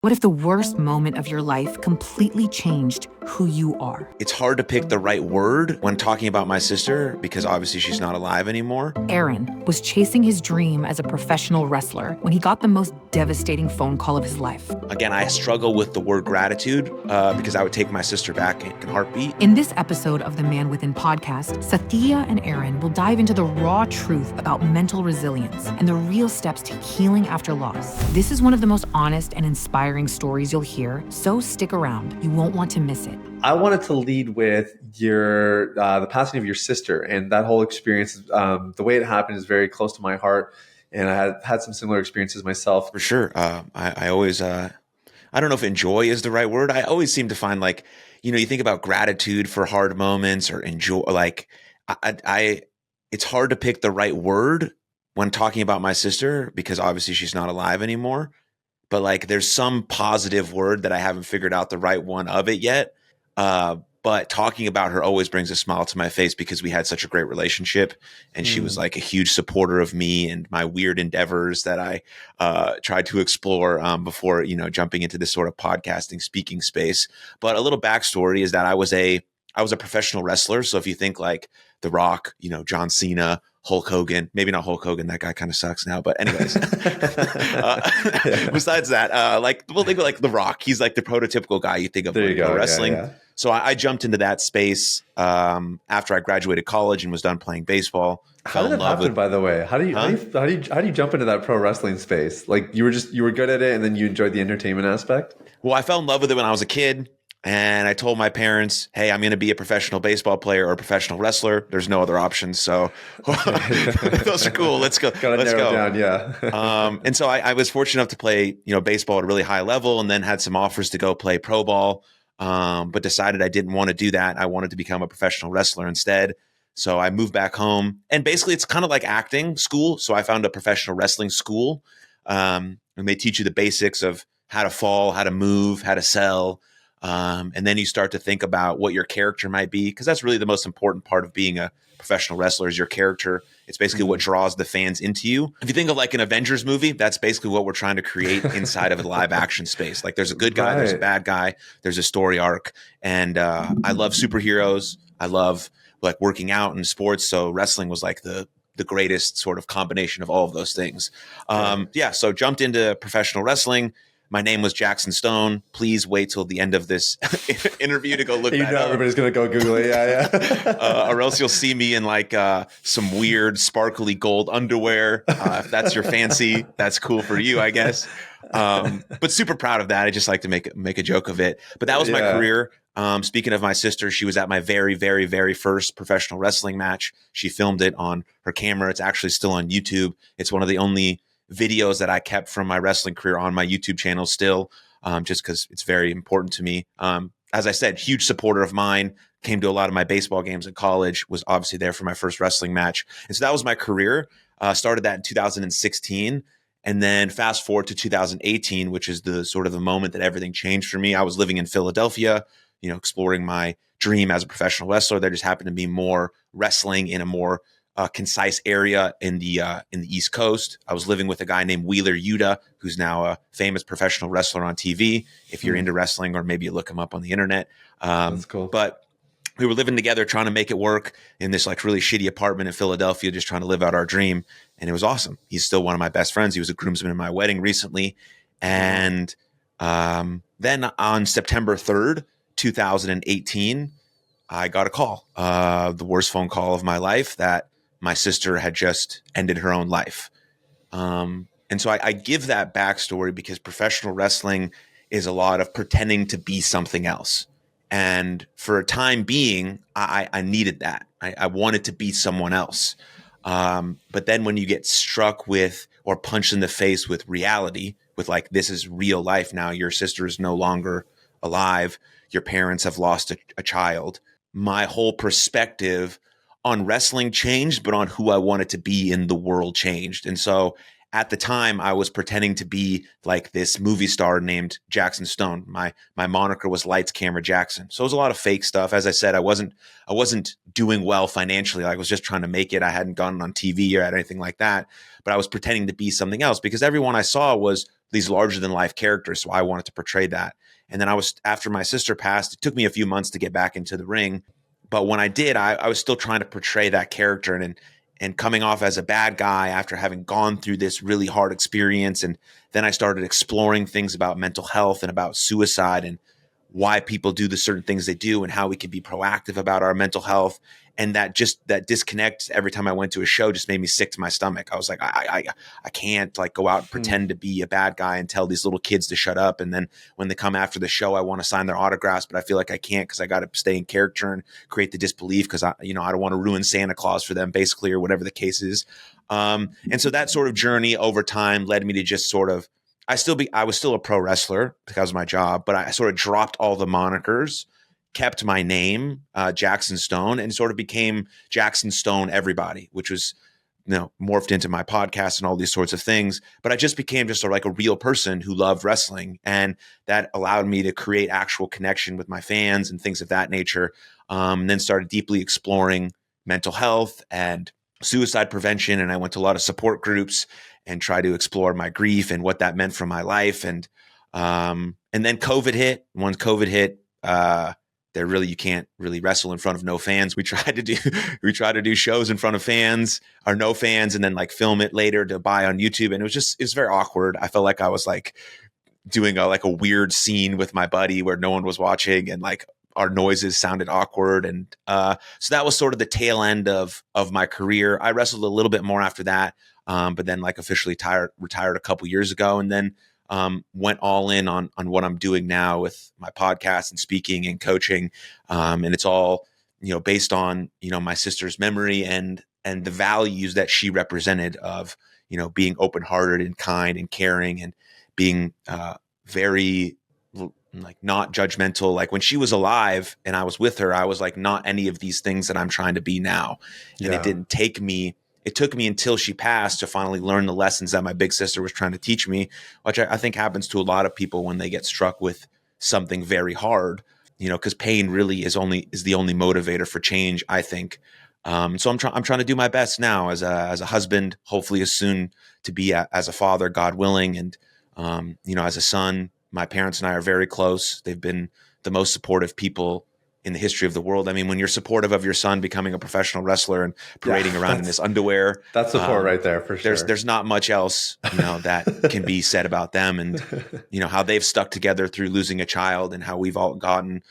What if the worst moment of your life completely changed who you are? It's hard to pick the right word when talking about my sister because obviously she's not alive anymore. Aaron was chasing his dream as a professional wrestler when he got the most devastating phone call of his life. Again, I struggle with the word gratitude because I would take my sister back in a heartbeat. In this episode of the Man Within podcast, Sathiya and Aaron will dive into the raw truth about mental resilience and the real steps to healing after loss. This is one of the most honest and inspiring stories you'll hear, so stick around. You won't want to miss it. I wanted to lead with the passing of your sister, and that whole experience. The way it happened is very close to my heart, and I had some similar experiences myself. For sure. I always, I don't know if enjoy is the right word. I always seem to find you think about gratitude for hard moments or enjoy, it's hard to pick the right word when talking about my sister because obviously she's not alive anymore. But there's some positive word that I haven't figured out the right one of it yet. But talking about her always brings a smile to my face because we had such a great relationship, and she was a huge supporter of me and my weird endeavors that I tried to explore before jumping into this sort of podcasting speaking space. But a little backstory is that I was a professional wrestler. So if you think like The Rock, John Cena, Hulk Hogan, maybe not Hulk Hogan. That guy kind of sucks now, but anyways, besides that, we'll think of The Rock. He's like the prototypical guy you think of in pro wrestling. Yeah. So I jumped into that space after I graduated college and was done playing baseball. How did that happen, by the way? How do you jump into that pro wrestling space? Like you were good at it, and then you enjoyed the entertainment aspect? Well, I fell in love with it when I was a kid. And I told my parents, hey, I'm going to be a professional baseball player or a professional wrestler. There's no other options. So those are cool. Let's go. Let's go. Down, yeah. And so I was fortunate enough to play, baseball at a really high level, and then had some offers to go play pro ball, but decided I didn't want to do that. I wanted to become a professional wrestler instead. So I moved back home. And basically, it's kind of like acting school. So I found a professional wrestling school, and they teach you the basics of how to fall, how to move, how to sell. And then you start to think about what your character might be, because that's really the most important part of being a professional wrestler is your character. It's basically what draws the fans into you. If you think of like an Avengers movie, that's basically what we're trying to create inside of a live action space. Like there's a good guy, there's a bad guy, there's a story arc. And I love superheroes. I love working out and sports. So wrestling was like the greatest sort of combination of all of those things. So jumped into professional wrestling. My name was Jackson Stone. Please wait till the end of this interview to go look that up. Everybody's going to go Google it. Yeah. Or else you'll see me in some weird sparkly gold underwear. If that's your fancy, that's cool for you, I guess. But super proud of that. I just like to make a joke of it. But that was my career. Speaking of my sister, she was at my very, very, very first professional wrestling match. She filmed it on her camera. It's actually still on YouTube. It's one of the only videos that I kept from my wrestling career on my YouTube channel still, just because it's very important to me. As I said, huge supporter of mine, came to a lot of my baseball games in college, was obviously there for my first wrestling match. And so that was my career. Started that in 2016. And then fast forward to 2018, which is the sort of the moment that everything changed for me. I was living in Philadelphia, exploring my dream as a professional wrestler. There just happened to be more wrestling in a more concise area in the East Coast. I was living with a guy named Wheeler Yuta, who's now a famous professional wrestler on TV. If you're into wrestling, or maybe you look him up on the internet. That's cool. But we were living together, trying to make it work in this really shitty apartment in Philadelphia, just trying to live out our dream. And it was awesome. He's still one of my best friends. He was a groomsman in my wedding recently. And then on September 3rd, 2018, I got a call, the worst phone call of my life, that my sister had just ended her own life. And so I give that backstory because professional wrestling is a lot of pretending to be something else. And for a time being, I needed that. I wanted to be someone else. But then when you get struck with or punched in the face with reality, with this is real life now, your sister is no longer alive, your parents have lost a child, my whole perspective on wrestling changed, but on who I wanted to be in the world changed. And so at the time I was pretending to be like this movie star named Jackson Stone. My moniker was Lights Camera Jackson. So it was a lot of fake stuff. As I said, I wasn't doing well financially. I was just trying to make it. I hadn't gone on TV or anything like that, but I was pretending to be something else because everyone I saw was these larger than life characters. So I wanted to portray that. And then after my sister passed, it took me a few months to get back into the ring. But when I did, I was still trying to portray that character and coming off as a bad guy after having gone through this really hard experience. And then I started exploring things about mental health and about suicide and why people do the certain things they do and how we can be proactive about our mental health. And that disconnect every time I went to a show just made me sick to my stomach. I was like, I can't like go out and pretend to be a bad guy and tell these little kids to shut up. And then when they come after the show, I want to sign their autographs, but I feel like I can't because I got to stay in character and create the disbelief because I don't want to ruin Santa Claus for them basically, or whatever the case is. And so that sort of journey over time led me to just sort of, I was still a pro wrestler because of my job, but I sort of dropped all the monikers, kept my name, Jackson Stone, and sort of became Jackson Stone Everybody, which was, morphed into my podcast and all these sorts of things. But I just became just sort of like a real person who loved wrestling. And that allowed me to create actual connection with my fans and things of that nature. And then started deeply exploring mental health and suicide prevention. And I went to a lot of support groups and try to explore my grief and what that meant for my life. And then COVID hit. Once COVID hit, you can't really wrestle in front of no fans. We tried to do shows in front of fans or no fans, and then like film it later to buy on YouTube. And it was very awkward. I felt like I was like doing a weird scene with my buddy where no one was watching, and like our noises sounded awkward. And so that was sort of the tail end of my career. I wrestled a little bit more after that. But then like officially retired a couple years ago, and then went all in on what I'm doing now with my podcast and speaking and coaching. And it's all, based on, my sister's memory and the values that she represented of, being open-hearted and kind and caring and being very like not judgmental. Like when she was alive and I was with her, I was like not any of these things that I'm trying to be now. And it took me until she passed to finally learn the lessons that my big sister was trying to teach me, which I think happens to a lot of people when they get struck with something very hard, because pain really is the only motivator for change, I think. So I'm trying to do my best now as a husband, hopefully as soon to be as a father, God willing. And, as a son, my parents and I are very close. They've been the most supportive people in the history of the world. I mean, when you're supportive of your son becoming a professional wrestler and parading around in this underwear, that's support right there for sure. There's not much else, that can be said about them, and how they've stuck together through losing a child, and how we've all gotten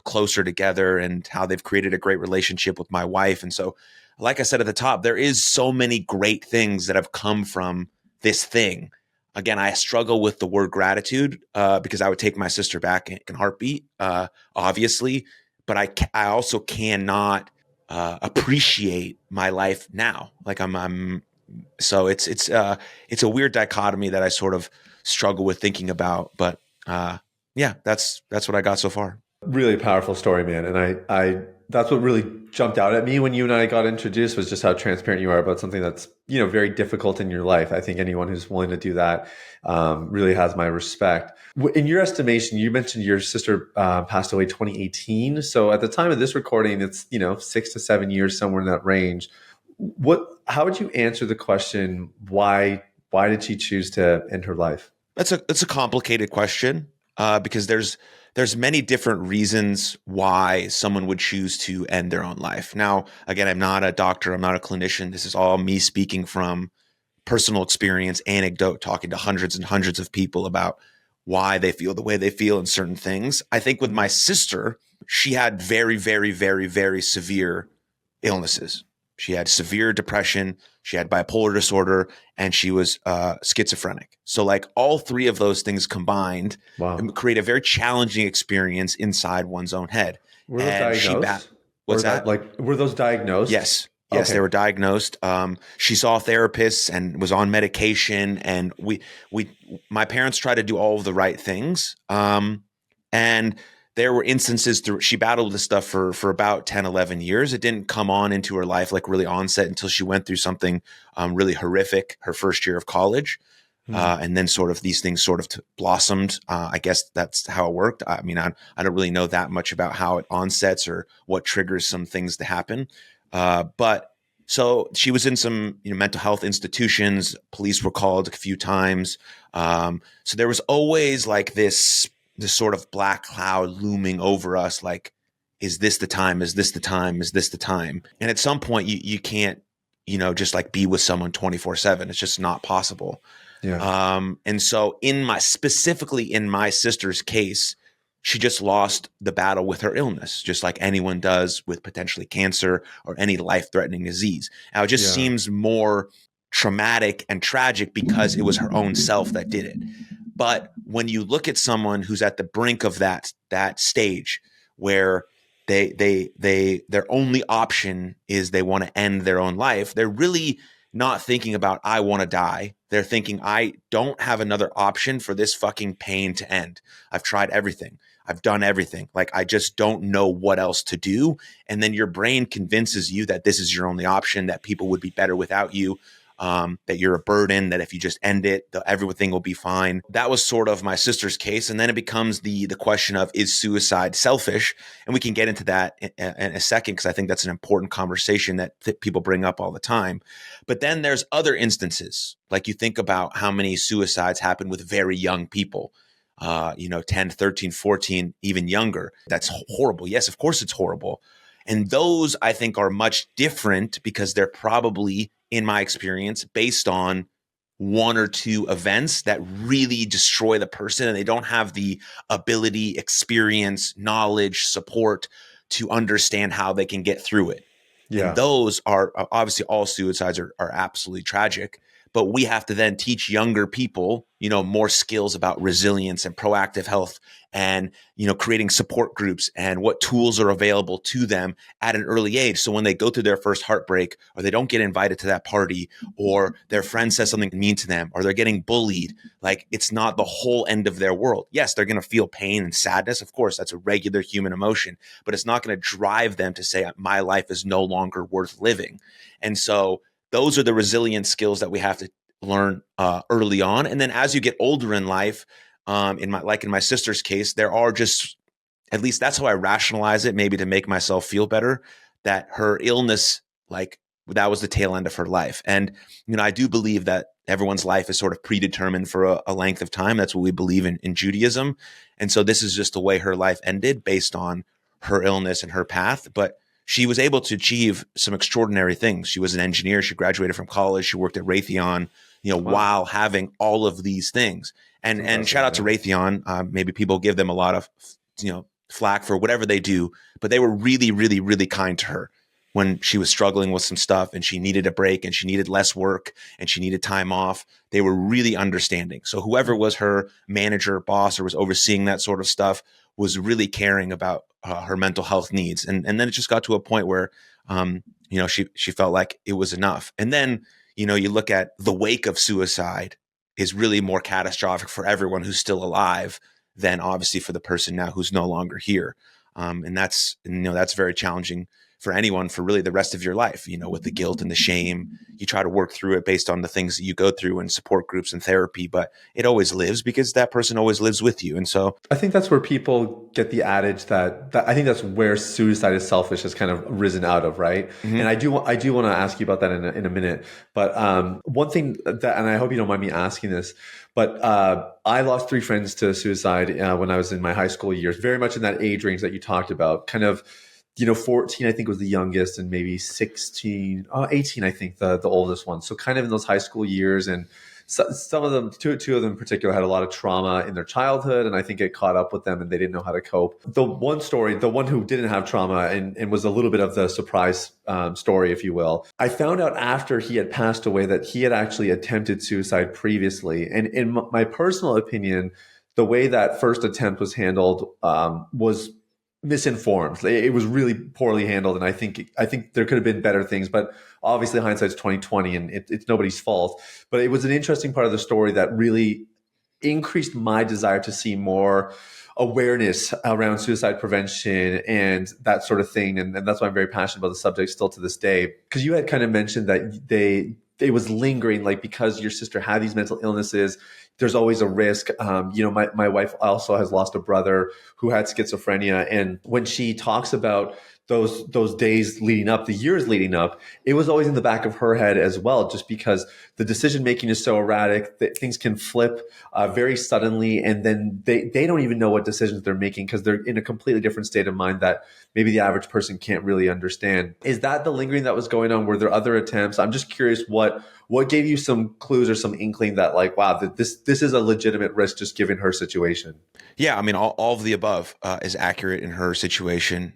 closer together, and how they've created a great relationship with my wife. And so, like I said at the top, there is so many great things that have come from this thing. Again, I struggle with the word gratitude because I would take my sister back in a heartbeat, obviously, but I also cannot appreciate my life now. Like so it's a weird dichotomy that I sort of struggle with thinking about. But that's what I got so far. Really powerful story, man. And I that's what really jumped out at me when you and I got introduced, was just how transparent you are about something that's, very difficult in your life. I think anyone who's willing to do that really has my respect. In your estimation, you mentioned your sister passed away 2018. So at the time of this recording, it's, 6 to 7 years, somewhere in that range. How would you answer the question, why did she choose to end her life? That's a complicated question because there's many different reasons why someone would choose to end their own life. Now, again, I'm not a doctor. I'm not a clinician. This is all me speaking from personal experience, anecdote, talking to hundreds and hundreds of people about why they feel the way they feel in certain things. I think with my sister, she had very, very, very, very severe illnesses. She had severe depression, she had bipolar disorder, and she was schizophrenic. So like all three of those things combined create a very challenging experience inside one's own head. Were those diagnosed? What's that? Were those diagnosed? Yes. Yes, okay. They were diagnosed. She saw therapists and was on medication, and my parents tried to do all of the right things. And there were instances through, she battled this stuff for about 10, 11 years. It didn't come on into her life, like really onset, until she went through something really horrific her first year of college. And then sort of these things sort of blossomed. I guess that's how it worked. I mean, I don't really know that much about how it onsets or what triggers some things to happen. But so she was in some mental health institutions. Police were called a few times. So there was always like this sort of black cloud looming over us. Like, is this the time? Is this the time? Is this the time? And at some point you can't, just like be with someone 24/7. It's just not possible. Yeah. And so specifically in my sister's case, she just lost the battle with her illness, just like anyone does with potentially cancer or any life-threatening disease. Now, it just seems more traumatic and tragic because it was her own self that did it. But when you look at someone who's at the brink of that stage where their only option is they want to end their own life, they're really not thinking about, I want to die. They're thinking, I don't have another option for this fucking pain to end. I've tried everything. I've done everything. Like, I just don't know what else to do. And then your brain convinces you that this is your only option, that people would be better without you, that you're a burden, that if you just end it, everything will be fine. That was sort of my sister's case. And then it becomes the question of, is suicide selfish? And we can get into that in a second, because I think that's an important conversation that people bring up all the time. But then there's other instances, like you think about how many suicides happen with very young people, 10, 13, 14, even younger. That's horrible. Yes, of course it's horrible. And those, I think, are much different because they're probably, in my experience, based on one or two events that really destroy the person, and they don't have the ability, experience, knowledge, support to understand how they can get through it. Yeah. And those are obviously, all suicides are absolutely tragic, but we have to then teach younger people, more skills about resilience and proactive health and, creating support groups and what tools are available to them at an early age. So when they go through their first heartbreak, or they don't get invited to that party, or their friend says something mean to them, or they're getting bullied, like, it's not the whole end of their world. Yes, they're going to feel pain and sadness. Of course, that's a regular human emotion, but it's not going to drive them to say, my life is no longer worth living. And so those are the resilience skills that we have to learn early on. And then as you get older in life, in my sister's case, there are just, at least that's how I rationalize it, maybe to make myself feel better, that her illness, like, that was the tail end of her life. And, I do believe that everyone's life is sort of predetermined for a length of time. That's what we believe in Judaism. And so this is just the way her life ended based on her illness and her path. But she was able to achieve some extraordinary things. She was an engineer. She graduated from college. She worked at Raytheon, wow, while having all of these things. And shout out to Raytheon. Maybe people give them a lot of, flack for whatever they do, but they were really, really, really kind to her when she was struggling with some stuff and she needed a break and she needed less work and she needed time off. They were really understanding. So whoever was her manager, boss, or was overseeing that sort of stuff was really caring about her mental health needs. And then it just got to a point where, she felt like it was enough. And then, you look at the wake of suicide is really more catastrophic for everyone who's still alive than obviously for the person now who's no longer here. And that's very challenging for anyone for really the rest of your life, with the guilt and the shame. You try to work through it based on the things that you go through in support groups and therapy, but it always lives because that person always lives with you. And so I think that's where people get the adage that I think that's where suicide is selfish has kind of risen out of, right? Mm-hmm. And I do want to ask you about that in a minute. But one thing that, and I hope you don't mind me asking this, but I lost 3 friends to suicide when I was in my high school years, very much in that age range that you talked about, kind of, 14, I think, was the youngest, and maybe 18, I think, the oldest one. So kind of in those high school years. And some of them, two of them in particular, had a lot of trauma in their childhood. And I think it caught up with them and they didn't know how to cope. The one who didn't have trauma and was a little bit of the surprise story, if you will. I found out after he had passed away that he had actually attempted suicide previously. And in my personal opinion, the way that first attempt was handled was misinformed. It was really poorly handled, and I think there could have been better things. But obviously, hindsight's 20/20, and it's nobody's fault. But it was an interesting part of the story that really increased my desire to see more awareness around suicide prevention and that sort of thing. And that's why I'm very passionate about the subject still to this day. Because you had kind of mentioned that it was lingering, like because your sister had these mental illnesses, there's always a risk. My wife also has lost a brother who had schizophrenia. And when she talks about those days leading up, the years leading up, it was always in the back of her head as well, just because the decision making is so erratic that things can flip very suddenly. And then they don't even know what decisions they're making because they're in a completely different state of mind that maybe the average person can't really understand. Is that the lingering that was going on? Were there other attempts? I'm just curious what gave you some clues or some inkling that like, wow, this is a legitimate risk just given her situation? Yeah, I mean, all of the above is accurate in her situation.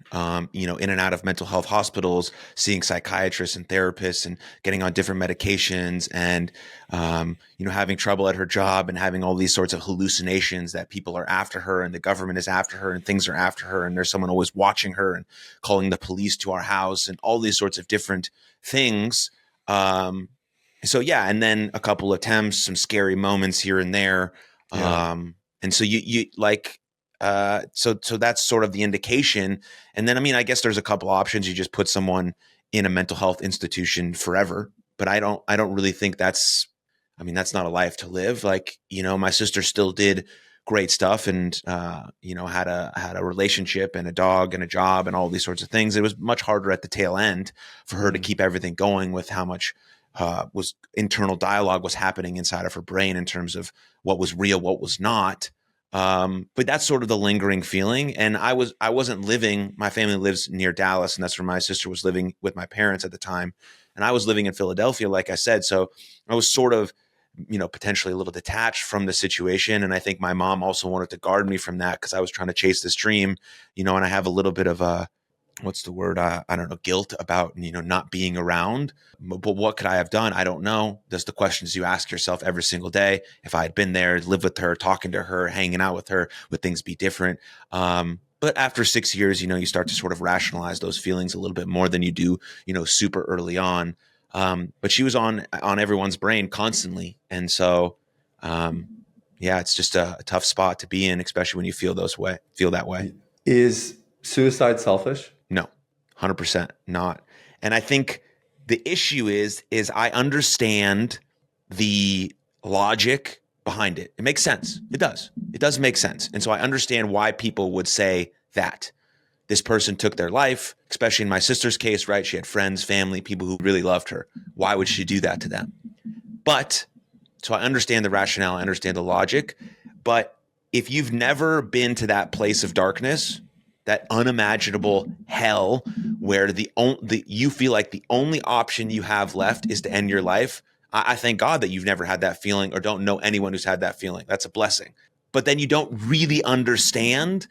In and out of mental health hospitals, seeing psychiatrists and therapists, and getting on different medications, and having trouble at her job, and having all these sorts of hallucinations that people are after her, and the government is after her, and things are after her, and there's someone always watching her, and calling the police to our house, and all these sorts of different things. So yeah, and then a couple attempts, some scary moments here and there. Yeah. And so you like, so that's sort of the indication. And then, I mean, I guess there's a couple options. You just put someone in a mental health institution forever, but I don't really think that's not a life to live. Like, my sister still did great stuff, and, had a relationship and a dog and a job and all these sorts of things. It was much harder at the tail end for her to keep everything going with how much was internal dialogue was happening inside of her brain in terms of what was real, what was not. But that's sort of the lingering feeling. And I wasn't living, my family lives near Dallas, and that's where my sister was living with my parents at the time. And I was living in Philadelphia, like I said. So I was sort of, potentially a little detached from the situation. And I think my mom also wanted to guard me from that because I was trying to chase this dream, and I have a little bit of a, what's the word? I don't know, guilt about, not being around. But what could I have done? I don't know. There's the questions you ask yourself every single day. If I had been there, lived with her, talking to her, hanging out with her, would things be different? But after 6 years, you start to sort of rationalize those feelings a little bit more than you do, super early on. But she was on everyone's brain constantly. And so, yeah, it's just a tough spot to be in, especially when you feel that way. Is suicide selfish? No, 100% not. And I think the issue is I understand the logic behind it. It makes sense. It does. It does make sense. And so I understand why people would say that this person took their life, especially in my sister's case, right? She had friends, family, people who really loved her. Why would she do that to them? But so I understand the rationale. I understand the logic. But if you've never been to that place of darkness, that unimaginable hell where you feel like the only option you have left is to end your life, I thank God that you've never had that feeling or don't know anyone who's had that feeling. That's a blessing. But then you don't really understand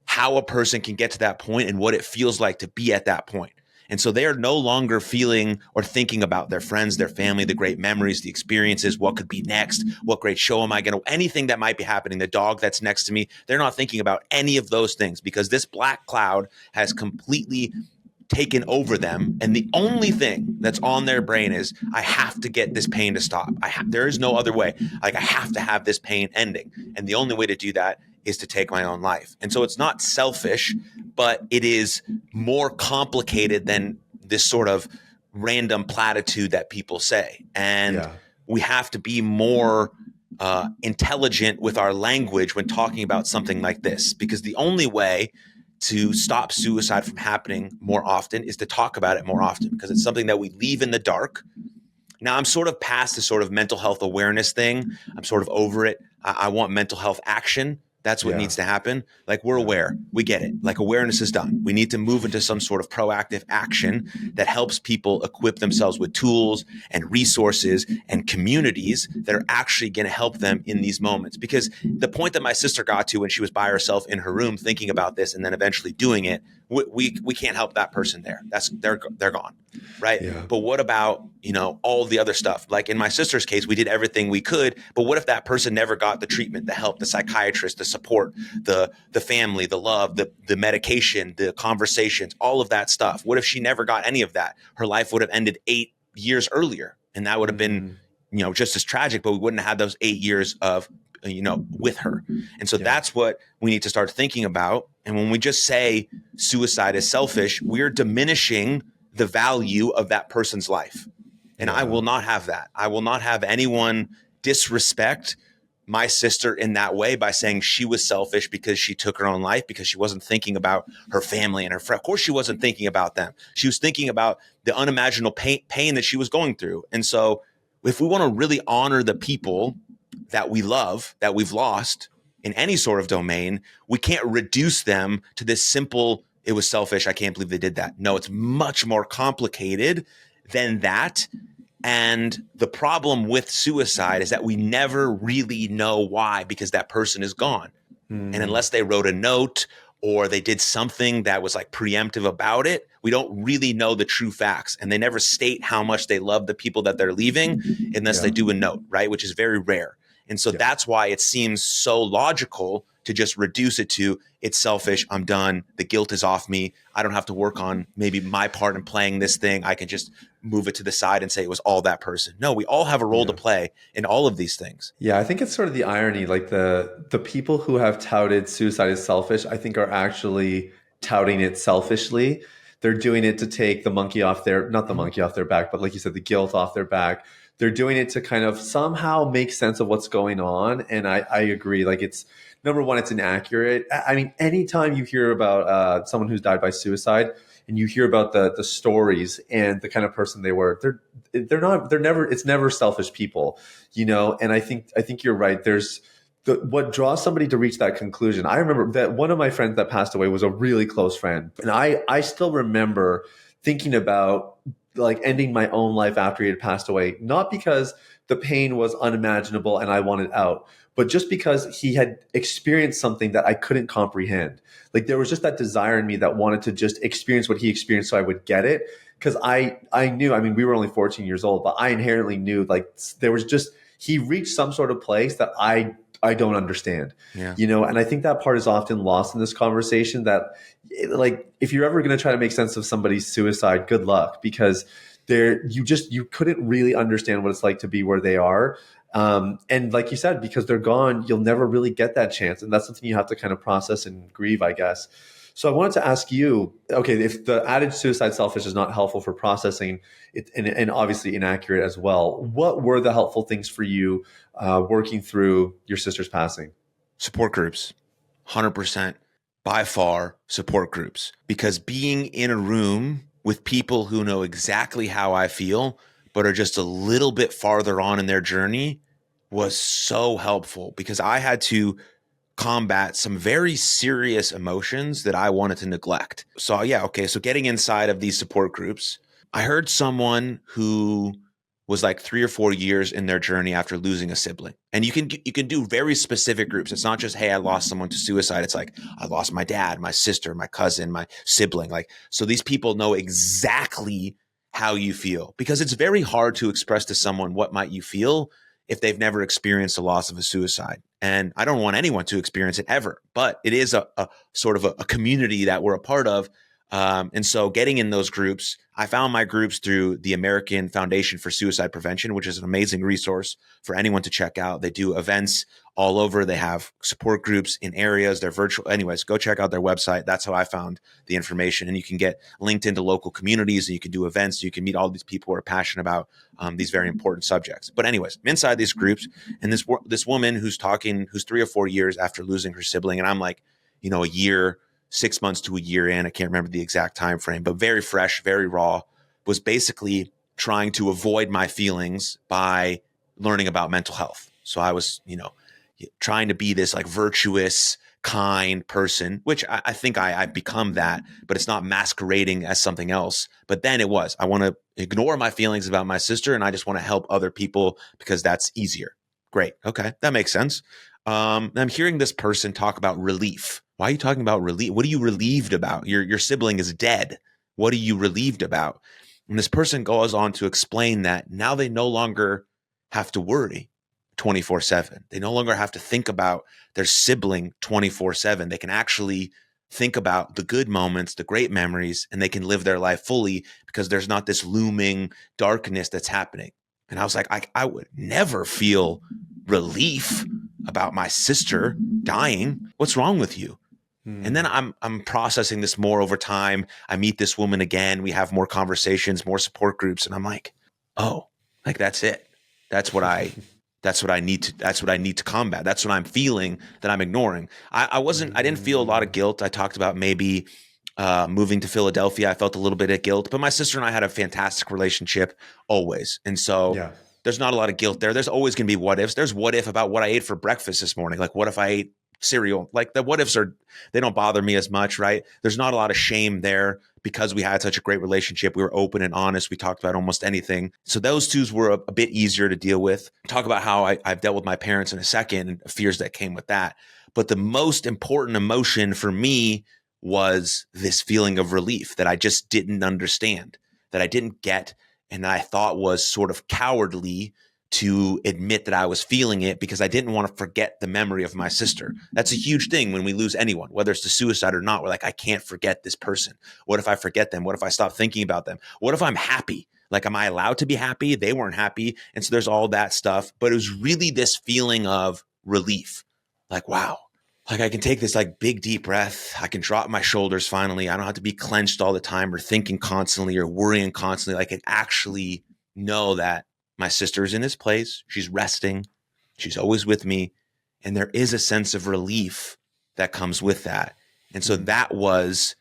how a person can get to that point and what it feels like to be at that point. And so they are no longer feeling or thinking about their friends, their family, the great memories, the experiences, what could be next, what great show am I going to, anything that might be happening, the dog that's next to me. They're not thinking about any of those things because this black cloud has completely taken over them. And the only thing that's on their brain is, I have to get this pain to stop. There is no other way. Like, I have to have this pain ending. And the only way to do that is to take my own life. And so it's not selfish, but it is more complicated than this sort of random platitude that people say. And we have to be more intelligent with our language when talking about something like this, because the only way to stop suicide from happening more often is to talk about it more often, because it's something that we leave in the dark. Now, I'm sort of past the sort of mental health awareness thing. I'm sort of over it. I want mental health action. That's what needs to happen. Like, we're aware. We get it. Like, awareness is done. We need to move into some sort of proactive action that helps people equip themselves with tools and resources and communities that are actually going to help them in these moments. Because the point that my sister got to when she was by herself in her room thinking about this and then eventually doing it, we can't help that person there. They're gone, right? Yeah. But what about, all the other stuff? Like in my sister's case, we did everything we could, but what if that person never got the treatment, the help, the psychiatrist, the support, the family, the love, the medication, the conversations, all of that stuff? What if she never got any of that? Her life would have ended 8 years earlier, and that would have been, just as tragic, but we wouldn't have had those 8 years of with her. And so that's what we need to start thinking about. And when we just say suicide is selfish, we're diminishing the value of that person's life. And I will not have that. I will not have anyone disrespect my sister in that way by saying she was selfish because she took her own life, because she wasn't thinking about her family and her friend. Of course, she wasn't thinking about them. She was thinking about the unimaginable pain that she was going through. And so if we want to really honor the people that we love, that we've lost in any sort of domain, we can't reduce them to this simple, it was selfish, I can't believe they did that. No, it's much more complicated than that. And the problem with suicide is that we never really know why, because that person is gone. And unless they wrote a note or they did something that was like preemptive about it, we don't really know the true facts. And they never state how much they love the people that they're leaving unless they do a note, right? Which is very rare. And so that's why it seems so logical to just reduce it to, it's selfish, I'm done, the guilt is off me, I don't have to work on maybe my part in playing this thing, I can just move it to the side and say it was all that person. No, we all have a role to play in all of these things. Yeah, I think it's sort of the irony, like the people who have touted suicide as selfish, I think are actually touting it selfishly. They're doing it to take the monkey off their, not the monkey off their back, but like you said, the guilt off their back. They're doing it to kind of somehow make sense of what's going on. And I agree, like it's, number one, it's inaccurate. I mean, anytime you hear about someone who's died by suicide and you hear about the stories and the kind of person they were, it's never selfish people, And I think you're right. There's what draws somebody to reach that conclusion. I remember that one of my friends that passed away was a really close friend. And I still remember thinking about like ending my own life after he had passed away, not because the pain was unimaginable and I wanted out, but just because he had experienced something that I couldn't comprehend. Like there was just that desire in me that wanted to just experience what he experienced so I would get it. Because I knew, I mean, we were only 14 years old, but I inherently knew like there was just, he reached some sort of place that I don't understand, and I think that part is often lost in this conversation, that like, if you're ever going to try to make sense of somebody's suicide, good luck, because you couldn't really understand what it's like to be where they are. And like you said, because they're gone, you'll never really get that chance. And that's something you have to kind of process and grieve, I guess. So I wanted to ask you, okay, if the adage suicide selfish is not helpful for processing it, and obviously inaccurate as well, what were the helpful things for you working through your sister's passing? Support groups, 100%, by far support groups. Because being in a room with people who know exactly how I feel, but are just a little bit farther on in their journey was so helpful, because I had to combat some very serious emotions that I wanted to neglect. So so getting inside of these support groups, I heard someone who was like 3 or 4 years in their journey after losing a sibling. And you can do very specific groups. It's not just, hey, I lost someone to suicide. It's like, I lost my dad, my sister, my cousin, my sibling. Like, so these people know exactly how you feel, because it's very hard to express to someone what might you feel if they've never experienced the loss of a suicide. And I don't want anyone to experience it ever, but it is a sort of a community that we're a part of. And so getting in those groups, I found my groups through the American Foundation for Suicide Prevention, which is an amazing resource for anyone to check out. They do events all over. They have support groups in areas. They're virtual. Anyways, go check out their website. That's how I found the information. And you can get linked into local communities, and you can do events. You can meet all these people who are passionate about these very important subjects. But anyways, I'm inside these groups, and this woman who's 3 or 4 years after losing her sibling, and I'm like, a year, 6 months to a year in, I can't remember the exact time frame, but very fresh, very raw, was basically trying to avoid my feelings by learning about mental health. So I was, trying to be this like virtuous, kind person, which I think I've become that, but it's not masquerading as something else. But then I want to ignore my feelings about my sister, and I just want to help other people because that's easier. Great. Okay. That makes sense. I'm hearing this person talk about relief. Why are you talking about relief? What are you relieved about? Your sibling is dead. What are you relieved about? And this person goes on to explain that now they no longer have to worry 24/7. They no longer have to think about their sibling 24/7. They can actually think about the good moments, the great memories, and they can live their life fully because there's not this looming darkness that's happening. And I was like, I would never feel relief about my sister dying. What's wrong with you? And then I'm processing this more over time. I meet this woman again. We have more conversations, more support groups. And I'm like, oh, like that's it. That's what I need to combat. That's what I'm feeling that I'm ignoring. I didn't feel a lot of guilt. I talked about maybe moving to Philadelphia. I felt a little bit of guilt, but my sister and I had a fantastic relationship always. And so there's not a lot of guilt there. There's always going to be what ifs. There's what if about what I ate for breakfast this morning. Like, what if I ate cereal? Like, the what ifs they don't bother me as much, right? There's not a lot of shame there because we had such a great relationship. We were open and honest. We talked about almost anything. So those twos were a bit easier to deal with. Talk about how I've dealt with my parents in a second and fears that came with that. But the most important emotion for me was this feeling of relief that I just didn't understand, that I didn't get, and that I thought was sort of cowardly to admit that I was feeling it because I didn't want to forget the memory of my sister. That's a huge thing when we lose anyone, whether it's to suicide or not. We're like, I can't forget this person. What if I forget them? What if I stop thinking about them? What if I'm happy? Like, am I allowed to be happy? They weren't happy. And so there's all that stuff. But it was really this feeling of relief. Like, wow, like I can take this like big deep breath. I can drop my shoulders finally. I don't have to be clenched all the time or thinking constantly or worrying constantly. I can actually know that my sister's in this place. She's resting. She's always with me. And there is a sense of relief that comes with that. And so that was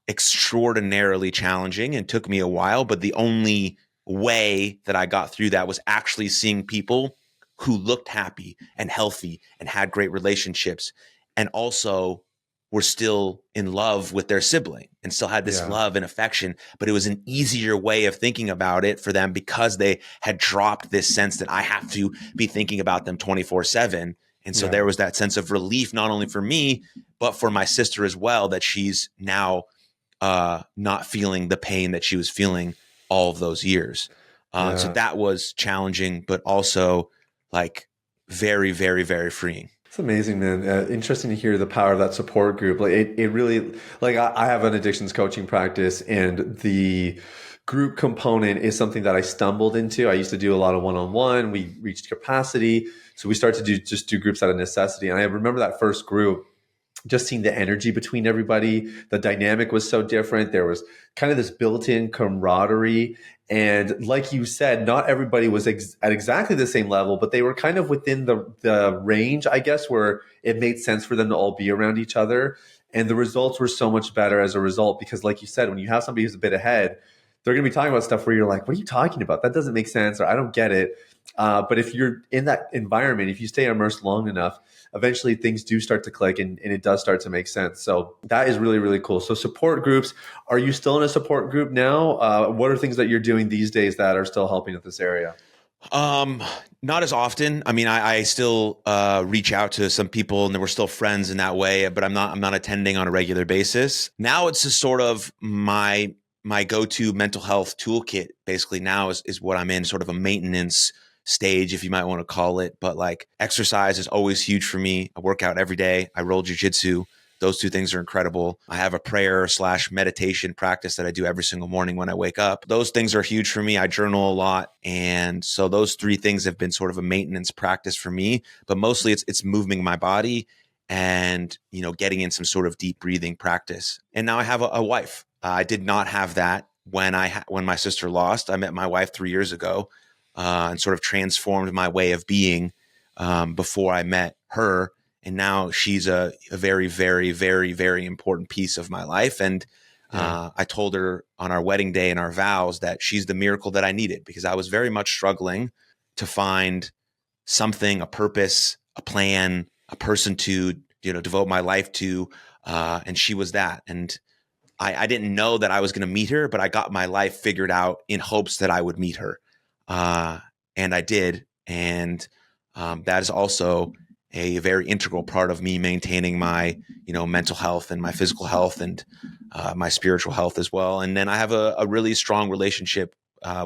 extraordinarily challenging and took me a while. But the only way that I got through that was actually seeing people who looked happy and healthy and had great relationships and also were still in love with their sibling and still had this love and affection, but it was an easier way of thinking about it for them because they had dropped this sense that I have to be thinking about them 24/7. And so there was that sense of relief, not only for me, but for my sister as well, that she's now not feeling the pain that she was feeling all of those years. So that was challenging, but also like very, very, very freeing. It's amazing, man. Interesting to hear the power of that support group. Like it really, like I have an addictions coaching practice, and the group component is something that I stumbled into. I used to do a lot of one-on-one. We reached capacity. So we started to do groups out of necessity. And I remember that first group, just seeing the energy between everybody. The dynamic was so different. There was kind of this built-in camaraderie. And like you said, not everybody was at exactly the same level, but they were kind of within the range, I guess, where it made sense for them to all be around each other. And the results were so much better as a result, because like you said, when you have somebody who's a bit ahead, they're going to be talking about stuff where you're like, what are you talking about? That doesn't make sense, or I don't get it. But if you're in that environment, if you stay immersed long enough, eventually things do start to click and it does start to make sense. So that is really, really cool. So support groups, are you still in a support group now? What are things that you're doing these days that are still helping with this area? Not as often. I mean, I still reach out to some people and we're still friends in that way, but I'm not attending on a regular basis. Now it's just sort of my go-to mental health toolkit basically now is what I'm in, sort of a maintenance stage, if you might want to call it. But like exercise is always huge for me. I work out every day. I roll jujitsu. Those two things are incredible. I have a prayer/meditation practice that I do every single morning when I wake up. Those things are huge for me. I journal a lot. And so those three things have been sort of a maintenance practice for me, but mostly it's moving my body and, getting in some sort of deep breathing practice. And now I have a wife. I did not have that when my sister lost. I met my wife 3 years ago and sort of transformed my way of being before I met her. And now she's a very, very, very, very important piece of my life. And I told her on our wedding day and our vows that she's the miracle that I needed, because I was very much struggling to find something, a purpose, a plan, a person to devote my life to. And she was that. And I didn't know that I was going to meet her, but I got my life figured out in hopes that I would meet her. And I did. And that is also a very integral part of me maintaining my, mental health and my physical health and my spiritual health as well. And then I have a really strong relationship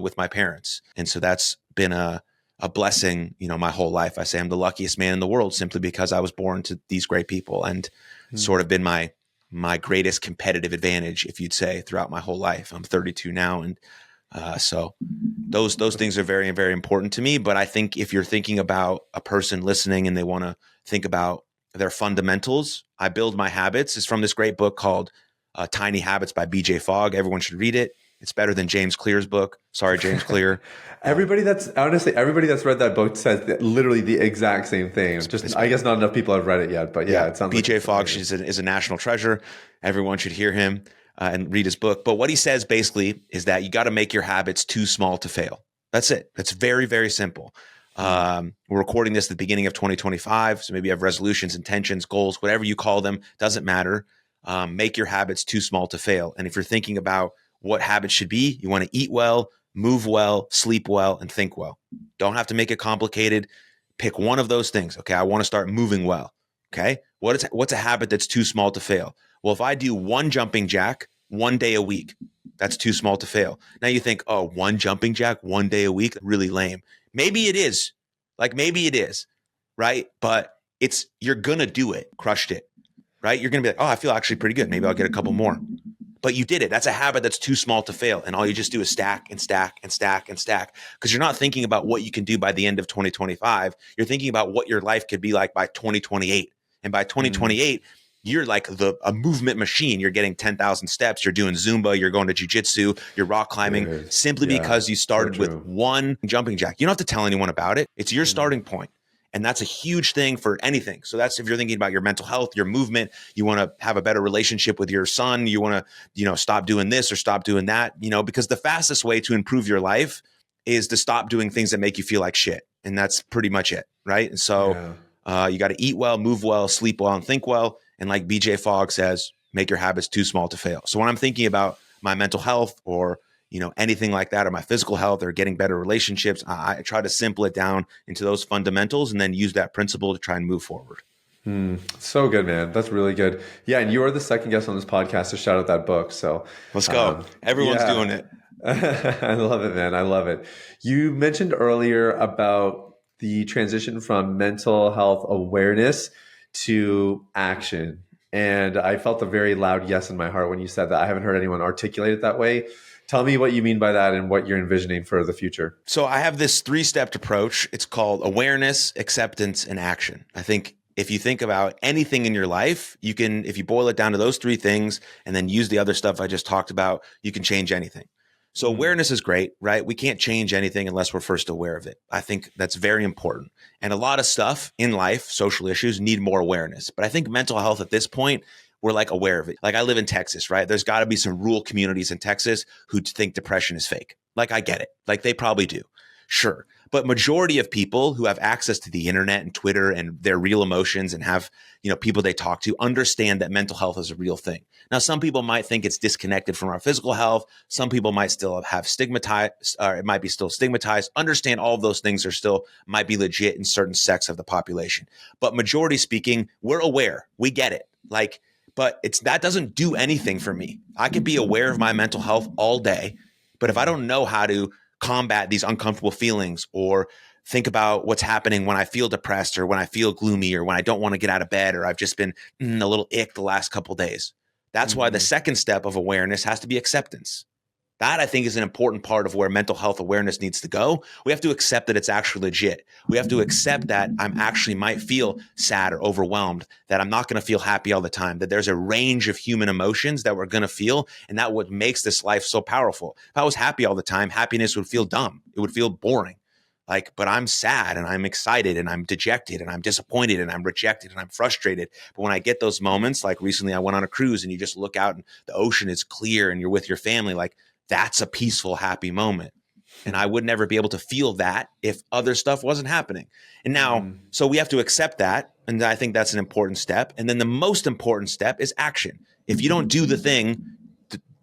with my parents. And so that's been a blessing, my whole life. I say I'm the luckiest man in the world simply because I was born to these great people, and sort of been my greatest competitive advantage, if you'd say, throughout my whole life. I'm 32 now. And so those things are very, very important to me. But I think if you're thinking about a person listening and they want to think about their fundamentals. I build my habits. It's from this great book called Tiny Habits by BJ Fogg. Everyone should read it. It's better than James Clear's book. Sorry, James Clear. Everybody that's read that book says literally the exact same thing. Just I guess not enough people have read it yet, but yeah, it sounds like BJ Fogg is a national treasure. Everyone should hear him and read his book. But what he says basically is that you got to make your habits too small to fail. That's it. It's very, very simple. We're recording this at the beginning of 2025. So maybe you have resolutions, intentions, goals, whatever you call them, doesn't matter. Make your habits too small to fail. And if you're thinking about what habits should be, you want to eat well, move well, sleep well, and think well. Don't have to make it complicated. Pick one of those things. Okay, I want to start moving well. Okay, what's a habit that's too small to fail? Well, if I do one jumping jack 1 day a week, that's too small to fail. Now you think, oh, one jumping jack 1 day a week, really lame. Maybe it is. Maybe it is, right? But you're going to do it. Crushed it, right? You're going to be like, oh, I feel actually pretty good. Maybe I'll get a couple more. But you did it. That's a habit that's too small to fail. And all you just do is stack and stack and stack and stack, because you're not thinking about what you can do by the end of 2025. You're thinking about what your life could be like by 2028. And by 2028, you're like a movement machine. You're getting 10,000 steps. You're doing Zumba. You're going to jujitsu. You're rock climbing simply because you started with one jumping jack. You don't have to tell anyone about it. It's your starting point. And that's a huge thing for anything. So that's if you're thinking about your mental health, your movement, you want to have a better relationship with your son, you want to, stop doing this or stop doing that, because the fastest way to improve your life is to stop doing things that make you feel like shit. And that's pretty much it. Right. And so you got to eat well, move well, sleep well, and think well. And like BJ Fogg says, make your habits too small to fail. So when I'm thinking about my mental health or anything like that, or my physical health or getting better relationships, I try to simple it down into those fundamentals and then use that principle to try and move forward. So good, man. That's really good. Yeah. And you are the second guest on this podcast to shout out that book. So let's go. Everyone's doing it. I love it, man. I love it. You mentioned earlier about the transition from mental health awareness to action. And I felt a very loud yes in my heart when you said that. I haven't heard anyone articulate it that way. Tell me what you mean by that and what you're envisioning for the future. So I have this 3-step approach. It's called awareness, acceptance, and action. I think if you think about anything in your life, you can, if you boil it down to those 3 things and then use the other stuff I just talked about, you can change anything. So awareness is great, right? We can't change anything unless we're first aware of it. I think that's very important. And a lot of stuff in life, social issues, need more awareness. But I think mental health at this point, we're like aware of it. Like I live in Texas, right? There's got to be some rural communities in Texas who think depression is fake. Like I get it. Like they probably do. Sure. But majority of people who have access to the internet and Twitter and their real emotions and have, people they talk to understand that mental health is a real thing. Now, some people might think it's disconnected from our physical health. Some people might still have stigmatized, or it might be still stigmatized. Understand all of those things are still might be legit in certain sects of the population. But majority speaking, we're aware. We get it. But that doesn't do anything for me. I could be aware of my mental health all day, but if I don't know how to combat these uncomfortable feelings or think about what's happening when I feel depressed or when I feel gloomy or when I don't want to get out of bed or I've just been a little ick the last couple of days. That's why the second step of awareness has to be acceptance. That I think is an important part of where mental health awareness needs to go. We have to accept that it's actually legit. We have to accept that I'm actually might feel sad or overwhelmed, that I'm not going to feel happy all the time, that there's a range of human emotions that we're going to feel. And that what makes this life so powerful. If I was happy all the time, happiness would feel dumb. It would feel boring. But I'm sad and I'm excited and I'm dejected and I'm disappointed and I'm rejected and I'm frustrated. But when I get those moments, like recently I went on a cruise and you just look out and the ocean is clear and you're with your family, that's a peaceful, happy moment. And I would never be able to feel that if other stuff wasn't happening. And now, so we have to accept that. And I think that's an important step. And then the most important step is action. If you don't do the thing,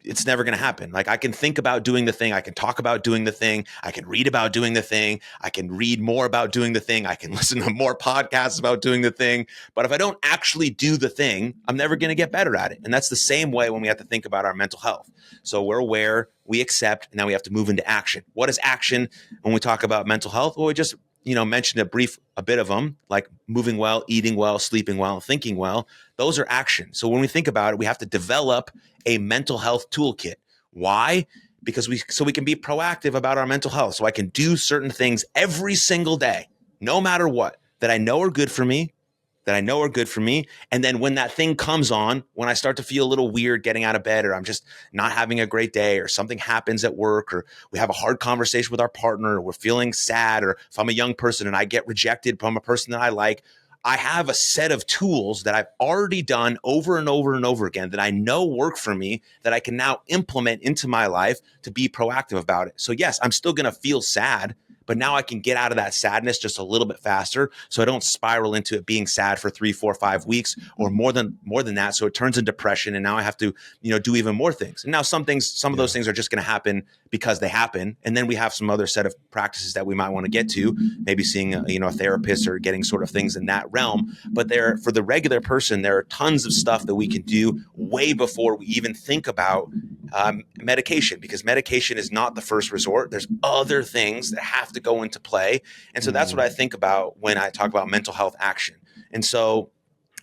it's never going to happen. I can think about doing the thing. I can talk about doing the thing. I can read about doing the thing. I can read more about doing the thing. I can listen to more podcasts about doing the thing. But if I don't actually do the thing, I'm never going to get better at it. And that's the same way when we have to think about our mental health. So we're aware, we accept, and now we have to move into action. What is action when we talk about mental health? Well, we just mentioned a bit of them, like moving well, eating well, sleeping well, thinking well. Those are actions. So when we think about it, we have to develop a mental health toolkit. Why? Because we can be proactive about our mental health. So I can do certain things every single day, no matter what, that I know are good for me, that I know are good for me. And then when that thing comes on, when I start to feel a little weird getting out of bed, or I'm just not having a great day, or something happens at work, or we have a hard conversation with our partner, or we're feeling sad, or if I'm a young person and I get rejected from a person that I like, I have a set of tools that I've already done over and over and over again that I know work for me, that I can now implement into my life to be proactive about it. So yes, I'm still going to feel sad, but now I can get out of that sadness just a little bit faster, so I don't spiral into it being sad for 3, 4, 5 weeks or more than that. So it turns into depression, and now I have to, do even more things. And now some of those things are just going to happen because they happen. And then we have some other set of practices that we might want to get to, maybe seeing a therapist or getting sort of things in that realm. But for the regular person, there are tons of stuff that we can do way before we even think about medication, because medication is not the first resort. There's other things that have to go into play. And so that's what I think about when I talk about mental health action. And so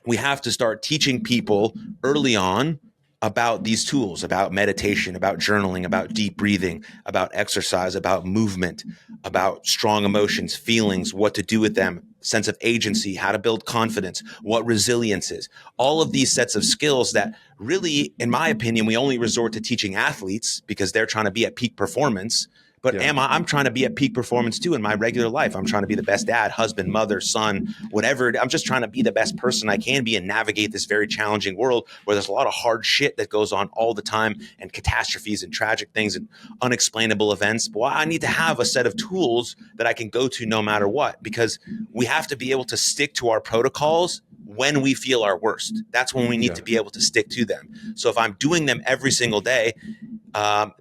we have to start teaching people early on about these tools, about meditation, about journaling, about deep breathing, about exercise, about movement, about strong emotions, feelings, what to do with them, sense of agency, how to build confidence, what resilience is. All of these sets of skills that really, in my opinion, we only resort to teaching athletes because they're trying to be at peak performance. But I'm trying to be at peak performance too in my regular life. I'm trying to be the best dad, husband, mother, son, whatever. I'm just trying to be the best person I can be and navigate this very challenging world where there's a lot of hard shit that goes on all the time, and catastrophes and tragic things and unexplainable events. But I need to have a set of tools that I can go to no matter what, because we have to be able to stick to our protocols when we feel our worst. That's when we need to be able to stick to them. So if I'm doing them every single day,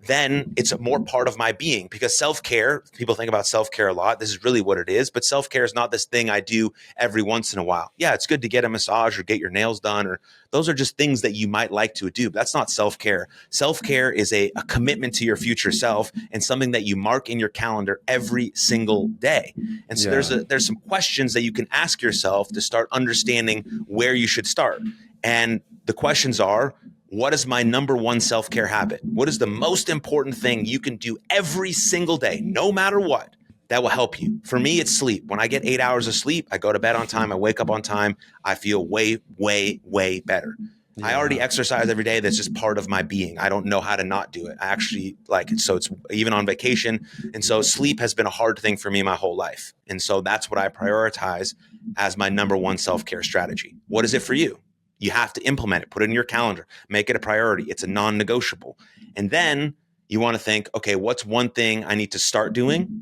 then it's a more part of my being, because self-care, people think about self-care a lot. This is really what it is. But self-care is not this thing I do every once in a while. Yeah, it's good to get a massage or get your nails done, or those are just things that you might like to do. But that's not self-care. Self-care is a commitment to your future self, and something that you mark in your calendar every single day. And so there's some questions that you can ask yourself to start understanding where you should start. And the questions are, what is my number one self-care habit? What is the most important thing you can do every single day, no matter what, that will help you? For me, it's sleep. When I get 8 hours of sleep, I go to bed on time, I wake up on time, I feel way, way, way better. Yeah. I already exercise every day. That's just part of my being. I don't know how to not do it. I actually like it. So it's even on vacation. And so sleep has been a hard thing for me my whole life. And so that's what I prioritize as my number one self-care strategy. What is it for you? You have to implement it, put it in your calendar, make it a priority. It's a non-negotiable. And then you want to think, okay, what's one thing I need to start doing?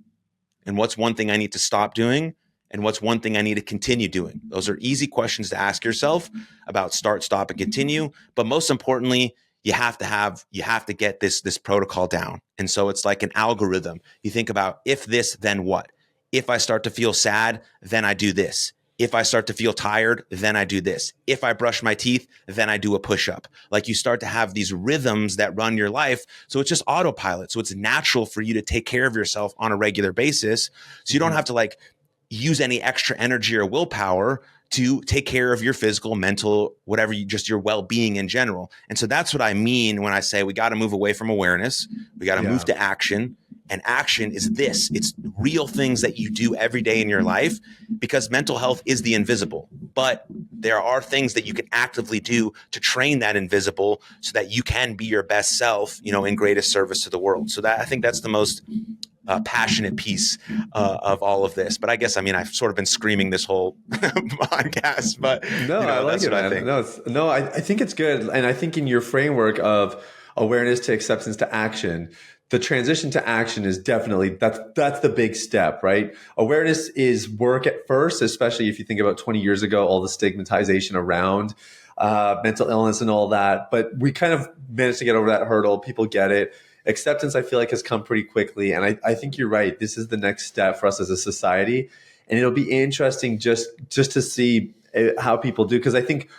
And what's one thing I need to stop doing? And what's one thing I need to continue doing? Those are easy questions to ask yourself about start, stop, and continue. But most importantly, you have to get this protocol down. And so it's like an algorithm. You think about, if this, then what? If I start to feel sad, then I do this. If I start to feel tired, then I do this. If I brush my teeth, then I do a push-up. Like, you start to have these rhythms that run your life. So it's just autopilot. So it's natural for you to take care of yourself on a regular basis. So you don't have to use any extra energy or willpower to take care of your physical, mental, whatever, just your well-being in general. And so that's what I mean when I say we got to move away from awareness. We got to move to action. And action is this. It's real things that you do every day in your life, because mental health is the invisible. But there are things that you can actively do to train that invisible so that you can be your best self, in greatest service to the world. So I think that's the most passionate piece of all of this. But I guess, I've sort of been screaming this whole podcast, but no, I like it. I think. I think it's good. And I think in your framework of awareness to acceptance to action, the transition to action is definitely, that's the big step, right? Awareness is work at first, especially if you think about 20 years ago, all the stigmatization around mental illness and all that. But we kind of managed to get over that hurdle. People get it. Acceptance, I feel like, has come pretty quickly. And I think you're right. This is the next step for us as a society. And it'll be interesting just to see how people do. Because I think,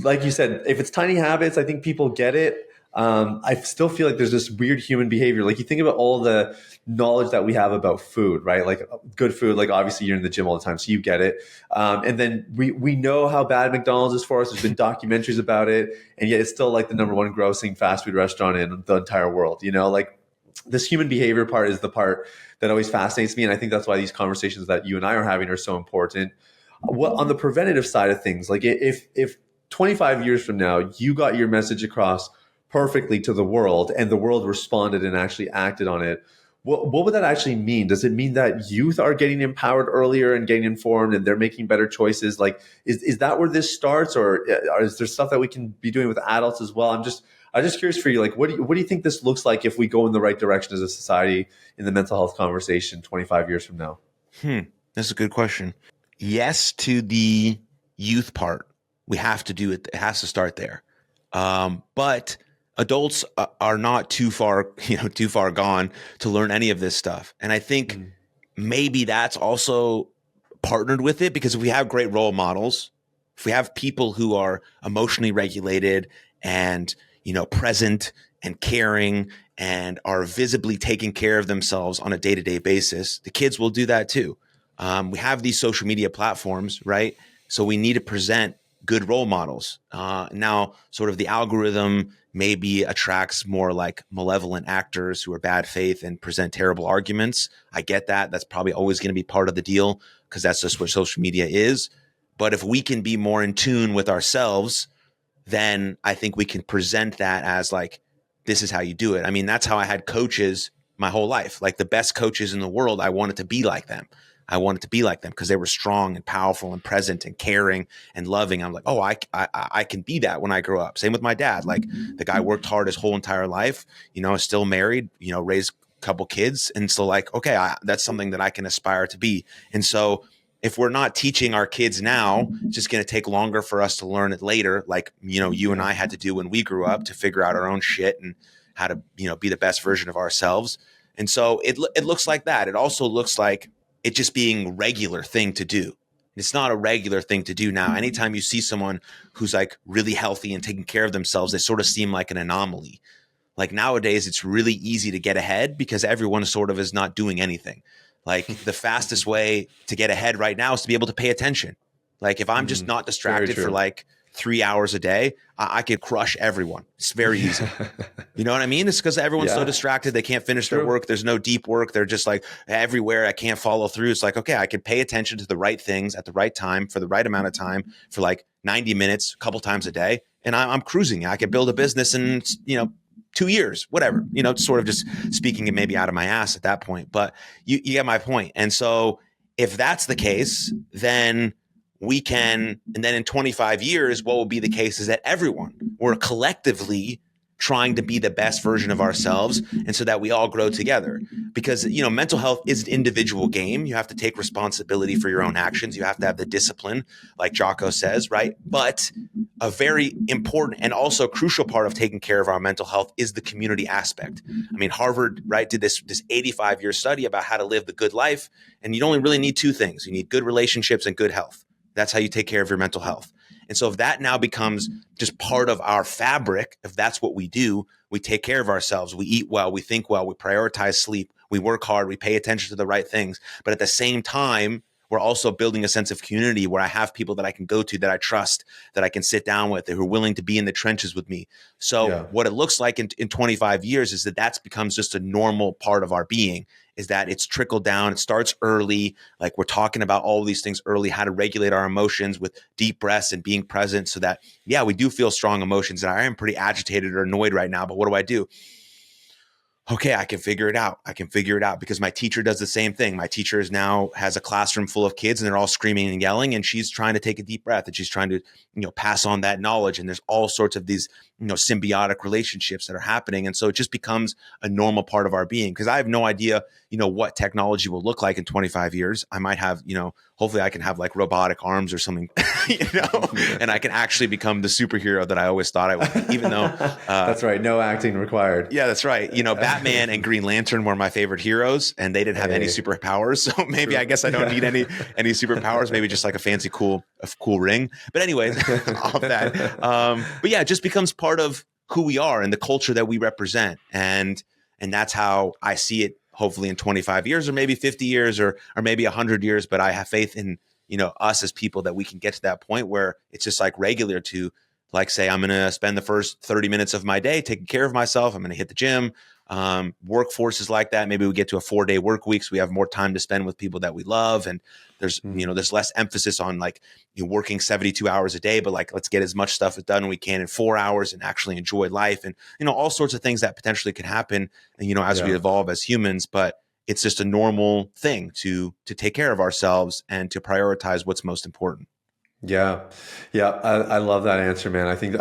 like you said, if it's tiny habits, I think people get it. I still feel like there's this weird human behavior. Like, you think about all the knowledge that we have about food, right? Like good food, like obviously you're in the gym all the time, so you get it. And then we know how bad McDonald's is for us. There's been documentaries about it, and yet it's still like the number one grossing fast food restaurant in the entire world. Like, this human behavior part is the part that always fascinates me. And I think that's why these conversations that you and I are having are so important. what on the preventative side of things, like if 25 years from now you got your message across perfectly to the world and the world responded and actually acted on it, what would that actually mean? Does it mean that youth are getting empowered earlier and getting informed and they're making better choices? Like, is that where this starts, or is there stuff that we can be doing with adults as well? I'm just curious for you. Like, what do you think this looks like if we go in the right direction as a society in the mental health conversation 25 years from now? That's a good question. Yes, to the youth part, we have to do it. It has to start there. But adults are not too far gone to learn any of this stuff. And I think maybe that's also partnered with it, because if we have great role models, if we have people who are emotionally regulated and, present and caring and are visibly taking care of themselves on a day-to-day basis, the kids will do that too. We have these social media platforms, right? So we need to present good role models. Now, sort of the algorithm maybe attracts more like malevolent actors who are bad faith and present terrible arguments. I get that. That's probably always going to be part of the deal, because that's just what social media is. But if we can be more in tune with ourselves, then I think we can present that as like, this is how you do it. I mean, that's how I had coaches my whole life. Like the best coaches in the world, I wanted to be like them. I wanted to be like them because they were strong and powerful and present and caring and loving. I'm like, oh, I can be that when I grow up. Same with my dad. Like the guy worked hard his whole entire life, still married, raised a couple kids. And so like, okay, that's something that I can aspire to be. And so if we're not teaching our kids now, it's just going to take longer for us to learn it later. Like, you and I had to do when we grew up to figure out our own shit and how to, be the best version of ourselves. And so it looks like that. It also looks like it just being a regular thing to do. It's not a regular thing to do now. Anytime you see someone who's like really healthy and taking care of themselves, they sort of seem like an anomaly. Like nowadays, it's really easy to get ahead because everyone sort of is not doing anything. Like the fastest way to get ahead right now is to be able to pay attention. Like if I'm just not distracted for like 3 hours a day, I could crush everyone. It's very easy. You know what I mean? It's because everyone's so distracted. They can't finish their work. There's no deep work. They're just like everywhere. I can't follow through. It's like, okay, I can pay attention to the right things at the right time for the right amount of time for like 90 minutes, a couple times a day. And I'm cruising. I can build a business in, 2 years, whatever, sort of just speaking it maybe out of my ass at that point. But you get my point. And so if that's the case, then we can, and then in 25 years, what will be the case is that everyone, we're collectively trying to be the best version of ourselves, and so that we all grow together. Because, mental health is an individual game. You have to take responsibility for your own actions. You have to have the discipline, like Jocko says, right? But a very important and also crucial part of taking care of our mental health is the community aspect. I mean, Harvard, right, did this 85-year study about how to live the good life, and you only really need two things. You need good relationships and good health. That's how you take care of your mental health. And so if that now becomes just part of our fabric, if that's what we do, we take care of ourselves, we eat well, we think well, we prioritize sleep, we work hard, we pay attention to the right things. But at the same time, we're also building a sense of community where I have people that I can go to, that I trust, that I can sit down with, who are willing to be in the trenches with me. So what it looks like in 25 years is that becomes just a normal part of our being, is that it's trickled down. It starts early. Like we're talking about all these things early, how to regulate our emotions with deep breaths and being present so that, we do feel strong emotions. And I am pretty agitated or annoyed right now, but what do I do? Okay, I can figure it out. I can figure it out because my teacher does the same thing. My teacher has a classroom full of kids and they're all screaming and yelling, and she's trying to take a deep breath and she's trying to, pass on that knowledge. And there's all sorts of these, symbiotic relationships that are happening. And so it just becomes a normal part of our being, because I have no idea, what technology will look like in 25 years. I might have, hopefully I can have like robotic arms or something, and I can actually become the superhero that I always thought I would be, even though that's right. No acting required. Yeah, that's right. Batman and Green Lantern were my favorite heroes, and they didn't have any superpowers. So maybe I guess I don't need any superpowers. Maybe just like a fancy, cool ring. But anyway, off that. But yeah, it just becomes part of who we are and the culture that we represent, and that's how I see it. Hopefully in 25 years, or maybe 50 years, or maybe 100 years. But I have faith in us as people that we can get to that point where it's just like regular to like say I'm going to spend the first 30 minutes of my day taking care of myself. I'm going to hit the gym. Workforce is like that. Maybe we get to a 4-day work week, so we have more time to spend with people that we love. And there's, there's less emphasis on like working 72 hours a day, but like, let's get as much stuff done we can in 4 hours and actually enjoy life. And, all sorts of things that potentially could happen, as we evolve as humans, but it's just a normal thing to take care of ourselves and to prioritize what's most important. Yeah. Yeah. I love that answer, man. I think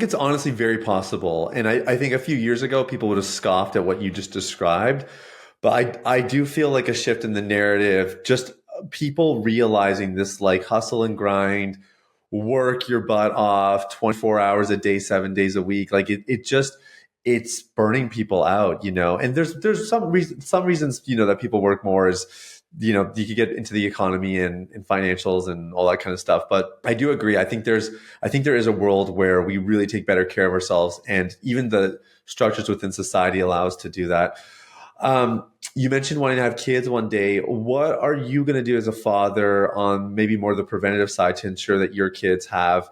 it's honestly very possible. And I think a few years ago, people would have scoffed at what you just described. But I do feel like a shift in the narrative, just people realizing this like hustle and grind, work your butt off 24 hours a day, 7 days a week. Like it's burning people out, and there's some reasons, that people work more is, you could get into the economy and financials and all that kind of stuff. But I do agree. I think there is a world where we really take better care of ourselves, and even the structures within society allow us to do that. You mentioned wanting to have kids one day. What are you going to do as a father on maybe more the preventative side to ensure that your kids have,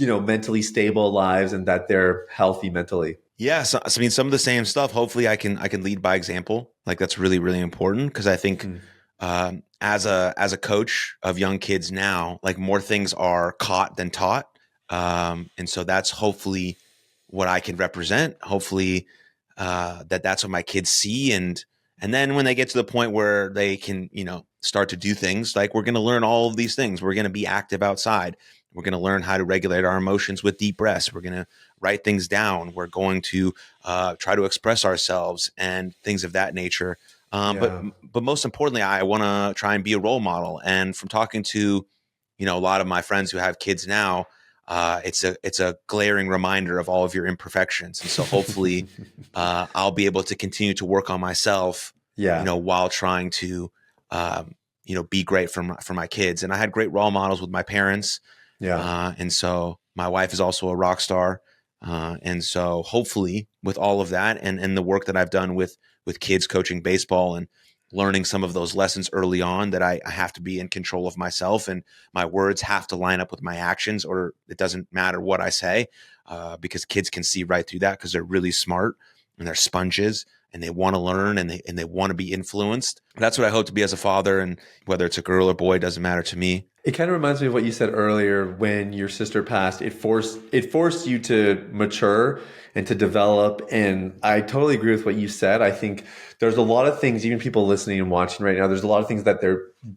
mentally stable lives and that they're healthy mentally? Yeah, so, I mean, some of the same stuff. Hopefully, I can lead by example. Like that's really, really important because I think as a coach of young kids now, like more things are caught than taught, and so that's hopefully what I can represent. Hopefully, that's what my kids see, and then when they get to the point where they can, start to do things, like we're going to learn all of these things. We're going to be active outside. We're going to learn how to regulate our emotions with deep breaths. We're going to write things down. We're going to try to express ourselves and things of that nature. But most importantly, I want to try and be a role model. And from talking to, a lot of my friends who have kids now, it's a glaring reminder of all of your imperfections. And so hopefully I'll be able to continue to work on myself, while trying to, be great for my kids. And I had great role models with my parents. And so my wife is also a rock star. And so hopefully with all of that and the work that I've done with kids coaching baseball and learning some of those lessons early on, that I have to be in control of myself and my words have to line up with my actions, or it doesn't matter what I say, because kids can see right through that because they're really smart and they're sponges and they want to learn and they want to be influenced. That's what I hope to be as a father, and whether it's a girl or boy, doesn't matter to me. It kind of reminds me of what you said earlier when your sister passed. It forced you to mature and to develop. And I totally agree with what you said. I think there's a lot of things, even people listening and watching right now, there's a lot of things that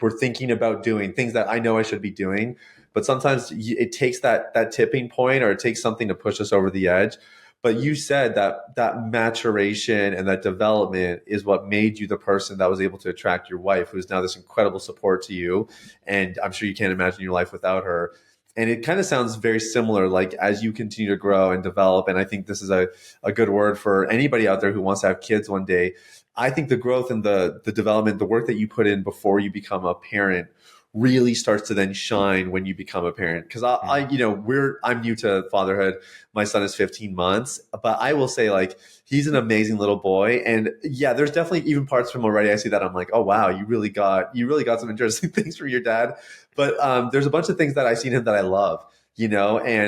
we're thinking about doing, things that I know I should be doing. But sometimes it takes that tipping point, or it takes something to push us over the edge. But you said that maturation and that development is what made you the person that was able to attract your wife, who's now this incredible support to you. And I'm sure you can't imagine your life without her. And it kind of sounds very similar, like as you continue to grow and develop. And I think this is a good word for anybody out there who wants to have kids one day. I think the growth and the development, the work that you put in before you become a parent really starts to then shine when you become a parent. Because I'm new to fatherhood. My son is 15 months, but I will say, like, he's an amazing little boy. And yeah, there's definitely even parts from already I see that I'm like, oh wow, you really got some interesting things from your dad. But there's a bunch of things that I see in him that I love, and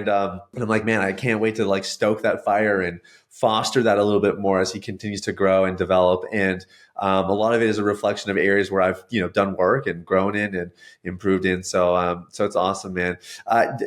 I'm like, man, I can't wait to like stoke that fire and foster that a little bit more as he continues to grow and develop. And a lot of it is a reflection of areas where I've, done work and grown in and improved in. So it's awesome, man.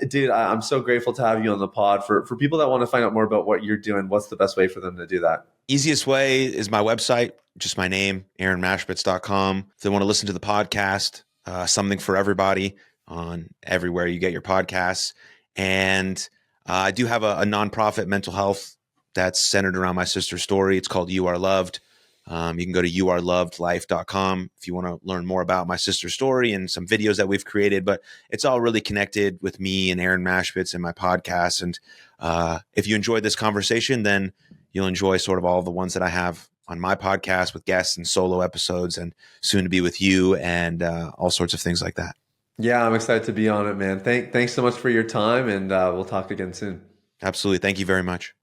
Dude, I'm so grateful to have you on the pod. For people that want to find out more about what you're doing, what's the best way for them to do that? Easiest way is my website, just my name, AaronMachbitz.com. If they want to listen to the podcast, something for everybody on everywhere you get your podcasts. And I do have a nonprofit mental health that's centered around my sister's story. It's called You Are Loved. You can go to youarelovedlife.com if you want to learn more about my sister's story and some videos that we've created. But it's all really connected with me and Aaron Machbitz and my podcast. And if you enjoyed this conversation, then you'll enjoy sort of all the ones that I have on my podcast with guests and solo episodes, and soon to be with you, and all sorts of things like that. Yeah, I'm excited to be on it, man. Thanks so much for your time, and we'll talk again soon. Absolutely. Thank you very much.